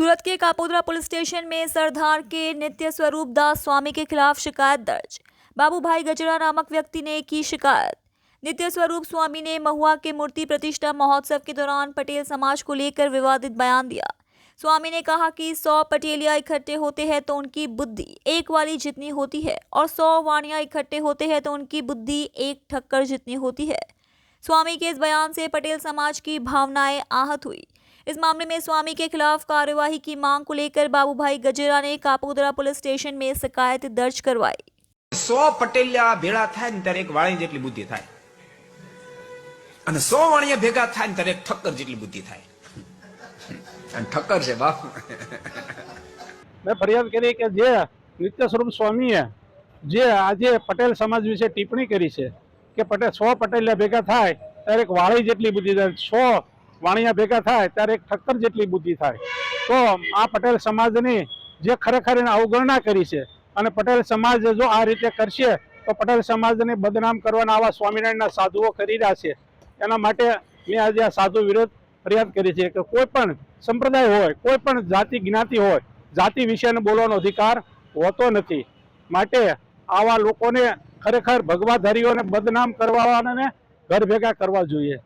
सूरत के Kapodra police station में सरदार के नित्य स्वरूप दास स्वामी के खिलाफ शिकायत दर्ज। बाबूभाई गजरा नामक व्यक्ति ने की शिकायत। नित्य स्वरूप स्वामी ने महुआ के मूर्ति प्रतिष्ठा महोत्सव के दौरान पटेल समाज को लेकर विवादित बयान दिया। स्वामी ने कहा कि 100 पटेलिया इकट्ठे होते हैं तो उनकी बुद्धि एक वाली जितनी होती है और 100 वाणिया इकट्ठे होते हैं तो उनकी बुद्धि एक ठक्कर जितनी होती है। स्वामी के इस बयान से पटेल समाज की भावनाएं आहत हुई। इस मामले में स्वामी के खिलाफ कार्यवाही की मांग को लेकर बाबूभाई गजेरा ने कापोद्रा पुलिस स्टेशन में शिकायत दर्ज करवाई। 100 पटेलिया भेड़ा थाय ने त्यारे एक वाणी जेटली बुद्धि थाय અને 100 વાણિયા ભેગા થાય ને ત્યારે એક ઠક્કર જેટલી બુદ્ધિ થાય અને ઠક્કર છે બાપ। મેં ફરિયાદ કરી કે જે નિત્ય સ્વરૂપ સ્વામીએ જે આજે પટેલ સમાજ વિશે ટિપ્પણી કરી છે કે 100 પટેલિયા ભેગા થાય ત્યારે એક વાળી જેટલી બુદ્ધિ થાય, 100 વાણિયા ભેગા થાય ત્યારે એક ઠક્કર જેટલી બુદ્ધિ થાય। તો આ પટેલ સમાજની જે ખરેખર એને અવગણના કરી છે અને પટેલ સમાજ જો આ રીતે કરશે તો પટેલ સમાજને બદનામ કરવાના આવા સ્વામિનારાયણના સાધુઓ કરી રહ્યા છે। એના માટે મેં આજે આ સાધુ વિરોધ ફરિયાદ કરી છે કે કોઈ પણ સંપ્રદાય હોય, કોઈ પણ જાતિ જ્ઞાતિ હોય, જાતિ વિશેનો બોલવાનો અધિકાર હોતો નથી। માટે આવા લોકોને ખરેખર ભગવાધારીઓને બદનામ કરવાને ઘર ભેગા કરવા જોઈએ।